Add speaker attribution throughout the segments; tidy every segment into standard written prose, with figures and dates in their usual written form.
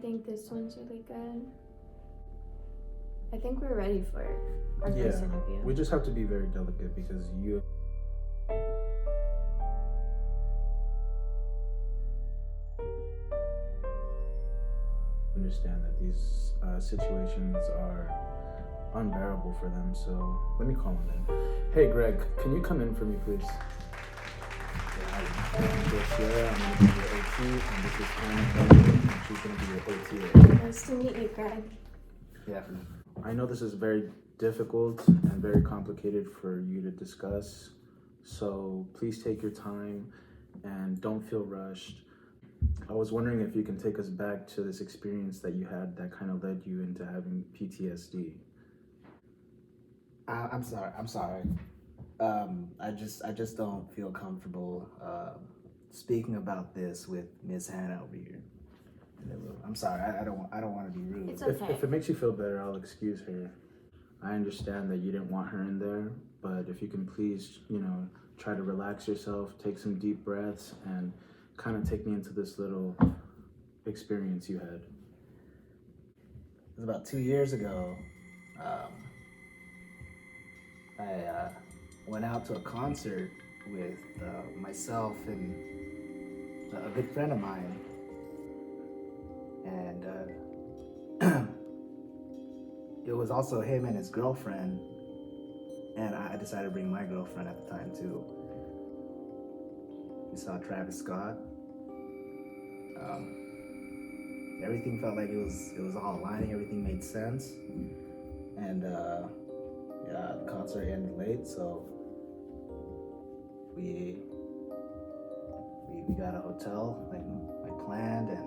Speaker 1: think this one's really good. I think we're ready for our first interview.
Speaker 2: We just have to be very delicate because you understand that these situations are unbearable for them. So let me call him in. Hey, Greg, can you come in for me, please? I'm going to be your OT, and this is Anna, and she's going to be your OTA.
Speaker 1: Nice to meet you, Greg.
Speaker 2: Yeah. I know this is very difficult and very complicated for you to discuss, so please take your time and don't feel rushed. I was wondering if you can take us back to this experience that you had that kind of led you into having PTSD.
Speaker 3: I'm sorry. I just don't feel comfortable speaking about this with Miss Hannah over here. I'm sorry. I don't want to be rude.
Speaker 1: It's okay.
Speaker 2: If it makes you feel better, I'll excuse her. I understand that you didn't want her in there, but if you can please, try to relax yourself, take some deep breaths, and kind of take me into this little experience you had.
Speaker 3: It was about 2 years ago. I went out to a concert with myself and a good friend of mine, and it was also him and his girlfriend, and I decided to bring my girlfriend at the time too. We saw Travis Scott. Everything felt like it was all aligning. Everything made sense, and the concert ended late, so we got a hotel like planned, and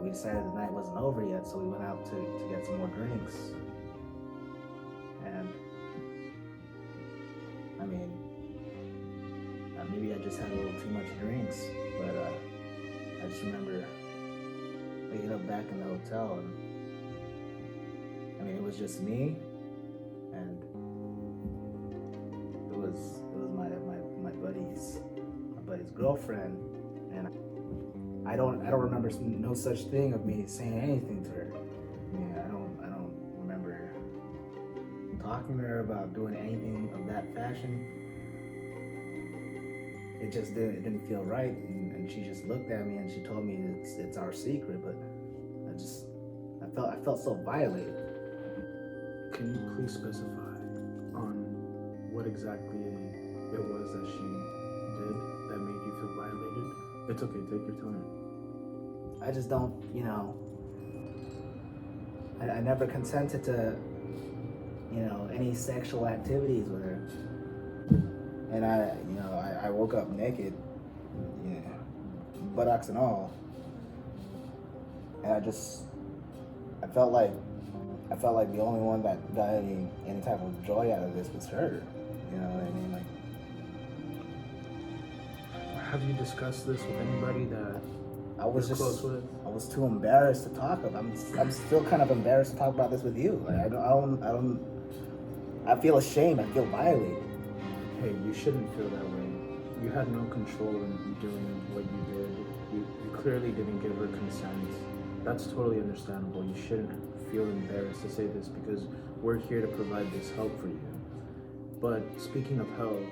Speaker 3: we decided the night wasn't over yet, so we went out to get some more drinks. And maybe I just had a little too much drinks, but I just remember waking up back in the hotel, and it was just me, and it was my buddy's girlfriend, and I don't remember no such thing of me saying anything to her. I don't remember talking to her about doing anything of that fashion. It just didn't feel right, and she just looked at me and she told me it's our secret, but I felt so violated.
Speaker 2: Can you please specify on what exactly it was that she did that made you feel violated? It's okay, take your time.
Speaker 3: I just don't, I never consented to, any sexual activities with her. And I woke up naked, buttocks and all. And I felt like the only one that got any type of joy out of this was her. You know what I mean?
Speaker 2: Have you discussed this with anybody that
Speaker 3: I was
Speaker 2: you're close with?
Speaker 3: I was too embarrassed to talk about. I'm still kind of embarrassed to talk about this with you. I feel ashamed. I feel violated.
Speaker 2: Hey, you shouldn't feel that way. You had no control in doing what you did. You clearly didn't give her consent. That's totally understandable. You shouldn't feel embarrassed to say this because we're here to provide this help for you. But speaking of help,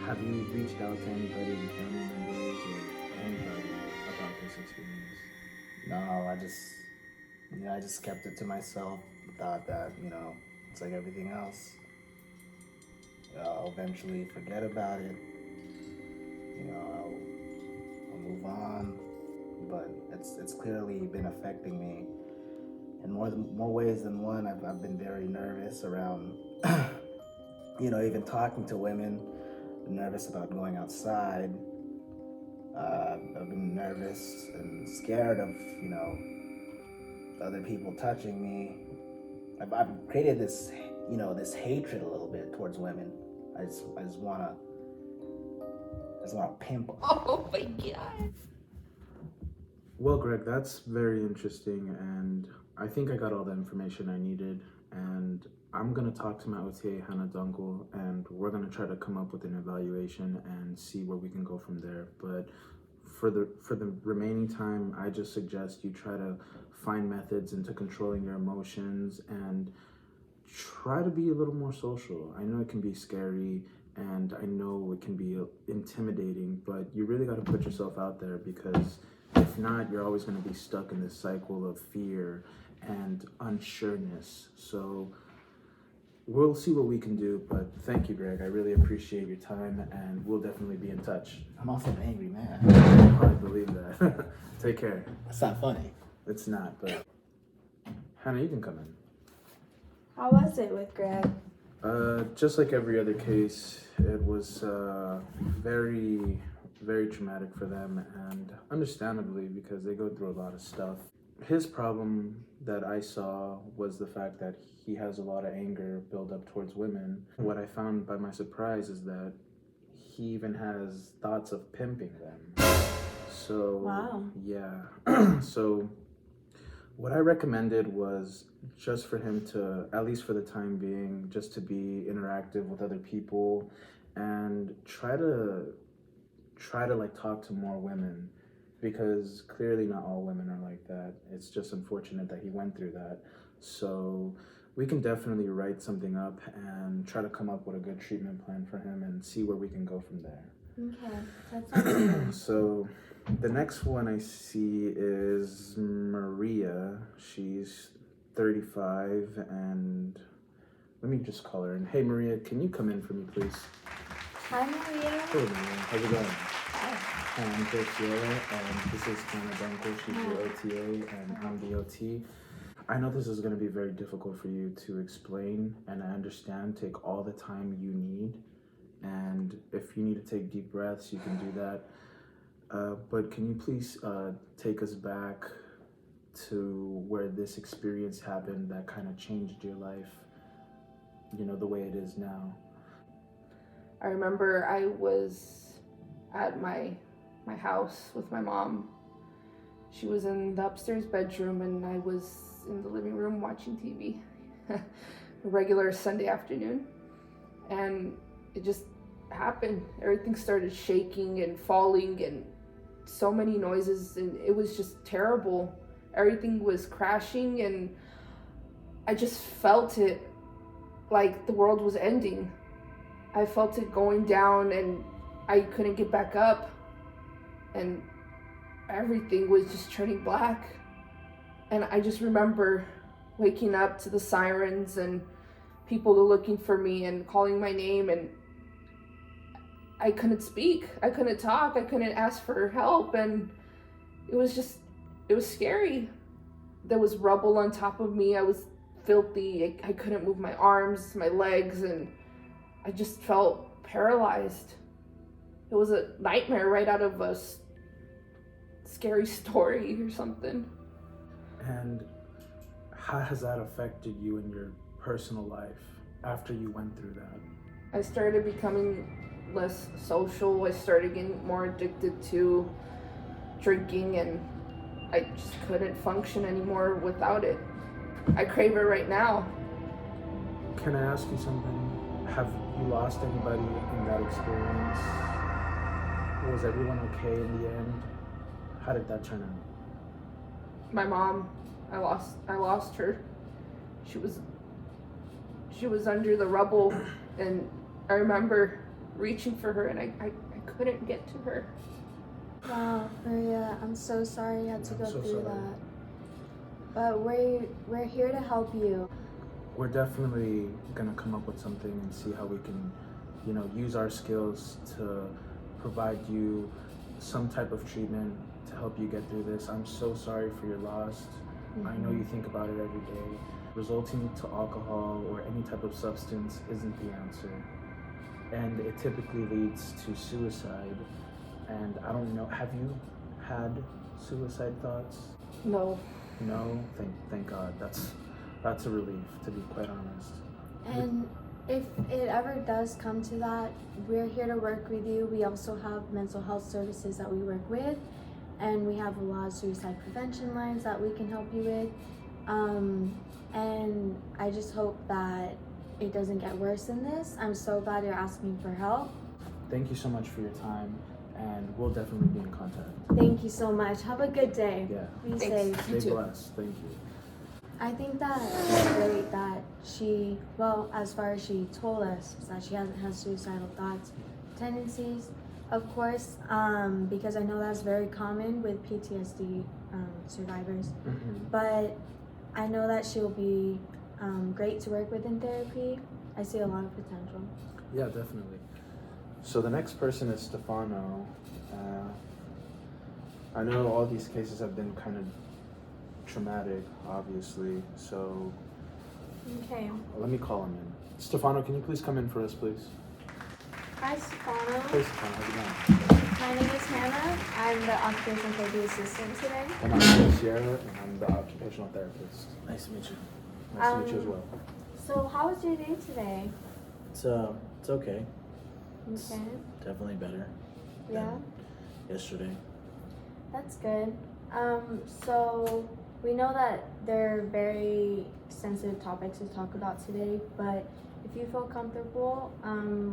Speaker 2: have you reached out to anybody, family members, or anybody about this experience?
Speaker 3: No, I just kept it to myself. Thought that, it's like everything else. I'll eventually forget about it. I'll move on. But it's clearly been affecting me in more ways than one. I've been very nervous around, even talking to women. Been nervous about going outside. I've been nervous and scared of, other people touching me. I've created this, this hatred a little bit towards women. I just wanna pimp.
Speaker 1: Oh my God.
Speaker 2: Well, Greg, that's very interesting, and I think I got all the information I needed, and I'm going to talk to my OTA, Hannah Dunkel, and we're going to try to come up with an evaluation and see where we can go from there. But for the remaining time, I just suggest you try to find methods into controlling your emotions and try to be a little more social. I know it can be scary and I know it can be intimidating, but you really got to put yourself out there, because if not, you're always going to be stuck in this cycle of fear and unsureness. So we'll see what we can do, but thank you, Greg. I really appreciate your time, and we'll definitely be in touch.
Speaker 3: I'm also an angry man.
Speaker 2: I believe that. Take care.
Speaker 3: It's not funny.
Speaker 2: It's not, but Hannah, you can come in.
Speaker 1: How was it with Greg?
Speaker 2: Just like every other case, it was very, very traumatic for them, and understandably, because they go through a lot of stuff. His problem that I saw was the fact that he has a lot of anger built up towards women. What I found by my surprise is that he even has thoughts of pimping them. So,
Speaker 1: Wow.
Speaker 2: yeah. So what I recommended was just for him to, at least for the time being, just to be interactive with other people and try to like talk to more women, because clearly not all women are like that. It's just unfortunate that he went through that. So we can definitely write something up and try to come up with a good treatment plan for him and see where we can go from there.
Speaker 1: Okay, that sounds good.
Speaker 2: So the next one I see is Maria. She's 35, and let me just call her in. Hey Maria, can you come in for me, please?
Speaker 1: Hi, Maria.
Speaker 2: Hey Maria, how's it going?
Speaker 1: Hi.
Speaker 2: I'm Garcia, and this is Hannah Dunkel. She's your OTA, and I'm the OT. I know this is going to be very difficult for you to explain, and I understand. Take all the time you need, and if you need to take deep breaths, you can do that. But can you please take us back to where this experience happened that kind of changed your life, you know, the way it is now?
Speaker 4: I remember I was at my house with my mom. She was in the upstairs bedroom and I was in the living room watching TV. A regular Sunday afternoon. And it just happened. Everything started shaking and falling and so many noises, and it was just terrible. Everything was crashing and I just felt it like the world was ending. I felt it going down and I couldn't get back up, and everything was just turning black. And I just remember waking up to the sirens and people looking for me and calling my name, and I couldn't speak, I couldn't talk, I couldn't ask for help, and it was scary. There was rubble on top of me, I was filthy, I couldn't move my arms, my legs, and I just felt paralyzed. It was a nightmare right out of a scary story or something.
Speaker 2: And how has that affected you in your personal life after you went through that?
Speaker 4: I started becoming less social. I started getting more addicted to drinking, and I just couldn't function anymore without it. I crave it right now.
Speaker 2: Can I ask you something? Have you lost anybody in that experience? Was everyone okay in the end? How did that turn out?
Speaker 4: My mom, I lost her. She was under the rubble, and I remember reaching for her and I couldn't get to her.
Speaker 1: Wow, Maria, I'm so sorry you had to go
Speaker 2: I'm so
Speaker 1: through
Speaker 2: sorry.
Speaker 1: that. But we're here to help you.
Speaker 2: We're definitely gonna come up with something and see how we can, you know, use our skills to provide you some type of treatment to help you get through this. I'm so sorry for your loss. I know you think about it every day. Resorting to alcohol or any type of substance isn't the answer. And it typically leads to suicide. And I don't know, have you had suicide thoughts?
Speaker 4: No.
Speaker 2: No? Thank God. That's a relief, to be quite honest.
Speaker 1: And if it ever does come to that, we're here to work with you. We also have mental health services that we work with, and we have a lot of suicide prevention lines that we can help you with. And I just hope that it doesn't get worse than this. I'm so glad you're asking for help.
Speaker 2: Thank you so much for your time. and we'll definitely be in contact.
Speaker 1: Thank you so much. Have a good day.
Speaker 2: Yeah.
Speaker 1: Be
Speaker 4: Thanks.
Speaker 1: safe.
Speaker 4: You
Speaker 2: Stay
Speaker 4: too.
Speaker 2: blessed. Thank you.
Speaker 1: I think that it's great that she, well, as far as she told us, is that she hasn't had suicidal thoughts, tendencies, of course, because I know that's very common with PTSD survivors.
Speaker 2: Mm-hmm.
Speaker 1: But I know that she'll be great to work with in therapy. I see a lot of potential.
Speaker 2: Yeah, definitely. So the next person is Stefano. I know all these cases have been kind of traumatic, obviously. So
Speaker 1: Okay.
Speaker 2: let me call him in. Stefano, can you please come in for us, please?
Speaker 1: Hi, Stefano.
Speaker 2: Hey, Stefano, how's it going?
Speaker 1: My name is Hannah. I'm the occupational therapy assistant today.
Speaker 2: And my name is Sierra, and I'm the occupational therapist.
Speaker 3: Nice to meet you.
Speaker 2: Nice to meet you as well.
Speaker 1: So, how was your day today?
Speaker 3: It's okay.
Speaker 1: Okay.
Speaker 3: Definitely better
Speaker 1: Yeah.
Speaker 3: than yesterday.
Speaker 1: That's good. So we know that they're very sensitive topics to talk about today, but if you feel comfortable,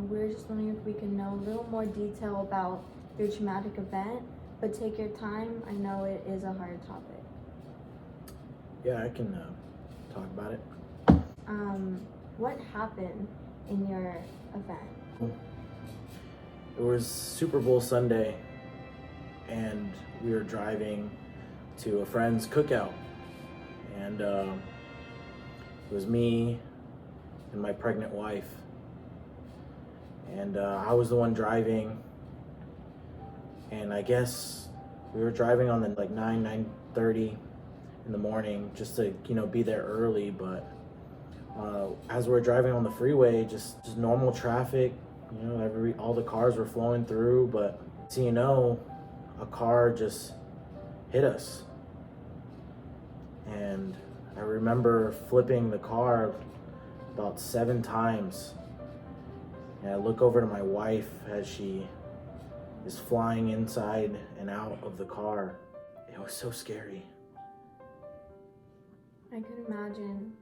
Speaker 1: we're just wondering if we can know a little more detail about your traumatic event, but take your time. I know it is a hard topic.
Speaker 3: Yeah, I can talk about it.
Speaker 1: What happened in your event?
Speaker 3: It was Super Bowl Sunday, and we were driving to a friend's cookout, and it was me and my pregnant wife, and I was the one driving, and I guess we were driving on the 9:30 in the morning just to be there early, but as we're driving on the freeway, just normal traffic, all the cars were flowing through, but a car just hit us. And I remember flipping the car about 7 times. And I look over to my wife as she is flying inside and out of the car. It was so scary.
Speaker 1: I could imagine.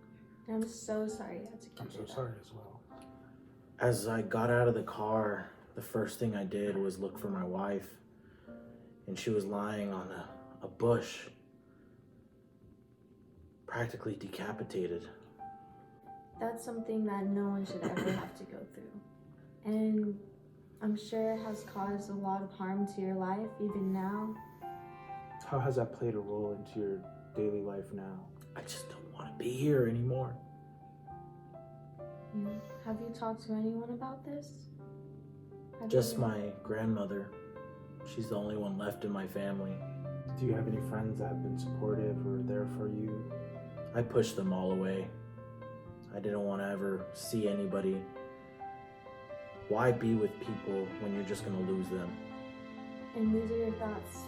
Speaker 1: I'm so sorry you had to
Speaker 2: I'm
Speaker 1: go
Speaker 2: so
Speaker 1: through that.
Speaker 2: sorry as well.
Speaker 3: As I got out of the car, the first thing I did was look for my wife. And she was lying on a bush, practically decapitated.
Speaker 1: That's something that no one should ever have to go through. And I'm sure it has caused a lot of harm to your life, even now.
Speaker 2: How has that played a role into your daily life now?
Speaker 3: I just don't want to be here anymore.
Speaker 1: Have you talked to anyone about this?
Speaker 3: Just my grandmother. She's the only one left in my family.
Speaker 2: Do you have any friends that have been supportive or there for you?
Speaker 3: I pushed them all away. I didn't want to ever see anybody. Why be with people when you're just going to lose them?
Speaker 1: And these are your thoughts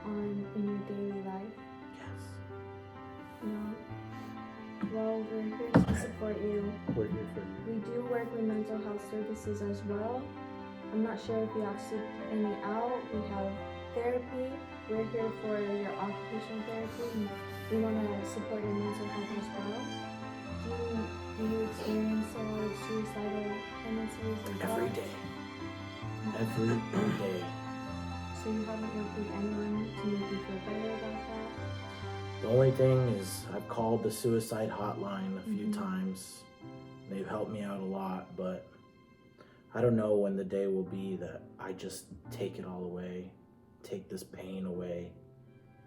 Speaker 1: in your daily life?
Speaker 3: Yes.
Speaker 1: Well, we're here to support you.
Speaker 2: We're here for you.
Speaker 1: We do work with mental health services as well. I'm not sure if you have to any out. We have therapy. We're here for your occupational therapy. And we want to support your mental health as well. Do you experience a lot of suicidal tendencies as well?
Speaker 3: Every day. Every day.
Speaker 1: So you haven't worked with anyone to make you feel better about that?
Speaker 3: The only thing is I've called the suicide hotline a few times. They've helped me out a lot, but I don't know when the day will be that I just take it all away, take this pain away.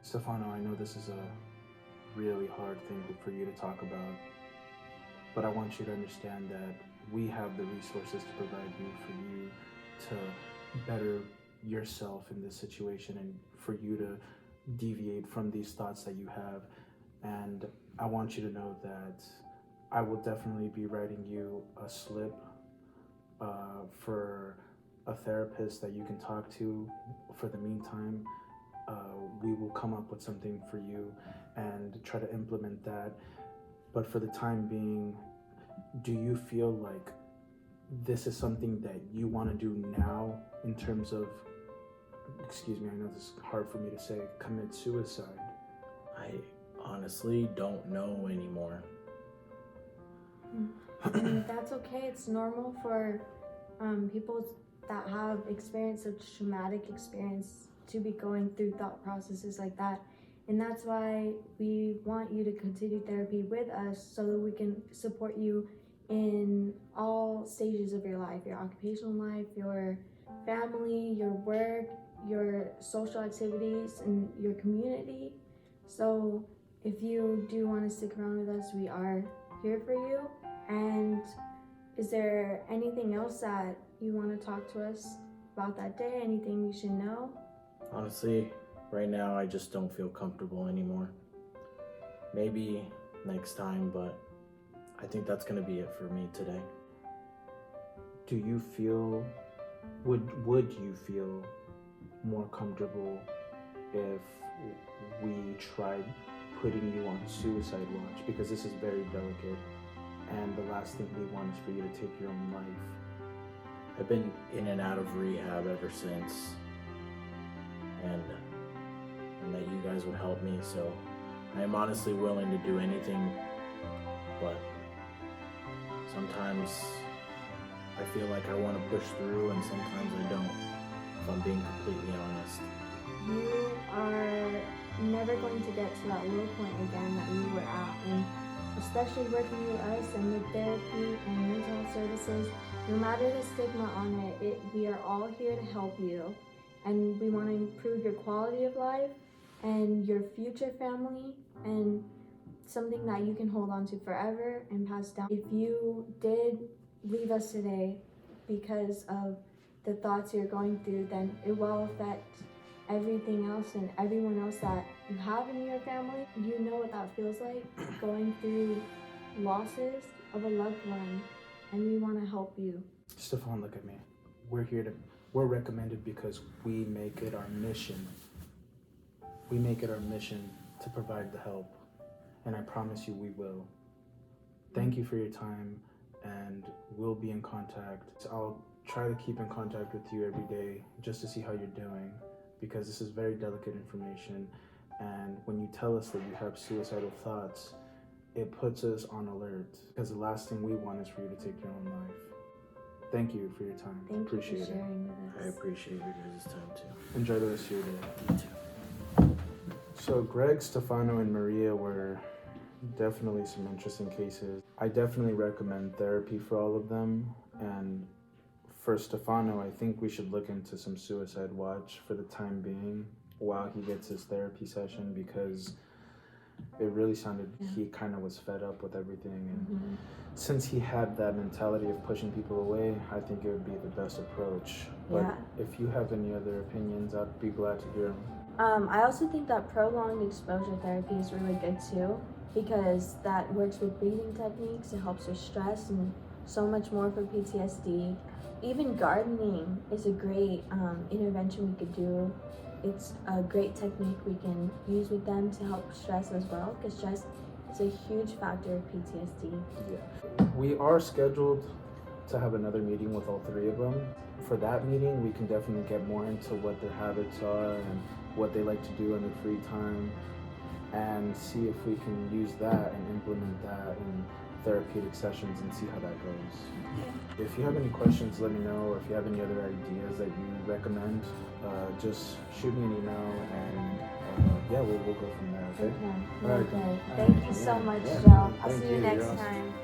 Speaker 2: Stefano, I know this is a really hard thing for you to talk about, but I want you to understand that we have the resources to provide you for you to better yourself in this situation and for you to deviate from these thoughts that you have. And I want you to know that I will definitely be writing you a slip for a therapist that you can talk to. For the meantime, we will come up with something for you and try to implement that. But for the time being, do you feel like this is something that you want to do now in terms of, excuse me, I know this is hard for me to say, commit suicide?
Speaker 3: I honestly don't know anymore.
Speaker 1: That's okay. It's normal for people that have experienced such traumatic experience to be going through thought processes like that. And that's why we want you to continue therapy with us so that we can support you in all stages of your life, your occupational life, your family, your work, your social activities, and your community. So if you do want to stick around with us, we are here for you. And is there anything else that you want to talk to us about that day? Anything we should know?
Speaker 2: Honestly, right now I just don't feel comfortable anymore. Maybe next time, but I think that's gonna be it for me today. Do you feel, would you feel more comfortable if we tried putting you on suicide watch? Because this is very delicate, and the last thing we want is for you to take your own life. I've been in and out of rehab ever since, and that you guys would help me, so I am honestly willing to do anything, but sometimes I feel like I want to push through and sometimes I don't, if I'm being completely honest.
Speaker 1: You are never going to get to that low point again that you were at, and especially working with us and with therapy and mental health services, no matter the stigma on it, we are all here to help you, and we want to improve your quality of life and your future family, and something that you can hold on to forever and pass down. If you did leave us today because of the thoughts you're going through, then it will affect everything else and everyone else that you have in your family. You know what that feels like, going through losses of a loved one, and we want to help you.
Speaker 2: Stefan, look at me. We're recommended because we make it our mission. We make it our mission to provide the help, and I promise you we will. Thank you for your time, and we'll be in contact. I'll try to keep in contact with you every day just to see how you're doing, because this is very delicate information, and when you tell us that you have suicidal thoughts, it puts us on alert, because the last thing we want is for you to take your own life. Thank you for your time.
Speaker 1: Thank
Speaker 2: Appreciate
Speaker 1: you for sharing with us.
Speaker 2: I appreciate your guys' time too. Enjoy the rest of your day.
Speaker 5: You too.
Speaker 2: So Greg, Stefano, and Maria were definitely some interesting cases. I definitely recommend therapy for all of them. And for Stefano, I think we should look into some suicide watch for the time being while he gets his therapy session, because it really sounded he kind of was fed up with everything. And since he had that mentality of pushing people away, I think it would be the best approach. But if you have any other opinions, I'd be glad to hear them.
Speaker 1: I also think that prolonged exposure therapy is really good too, because that works with breathing techniques, it helps with stress and so much more for PTSD. Even gardening is a great intervention we could do. It's a great technique we can use with them to help stress as well, because stress is a huge factor of PTSD.
Speaker 2: Yeah. We are scheduled to have another meeting with all three of them. For that meeting, we can definitely get more into what their habits are and what they like to do in their free time, and see if we can use that and implement that in therapeutic sessions and see how that goes. If you have any questions, let me know, or if you have any other ideas that you recommend, just shoot me an email, and we'll go from there, okay?
Speaker 1: Okay.
Speaker 2: All right.
Speaker 1: Okay. Thank you so much,
Speaker 2: Yeah.
Speaker 1: Joe. I'll
Speaker 2: Thank
Speaker 1: see you
Speaker 2: you.
Speaker 1: next
Speaker 2: You're awesome.
Speaker 1: time.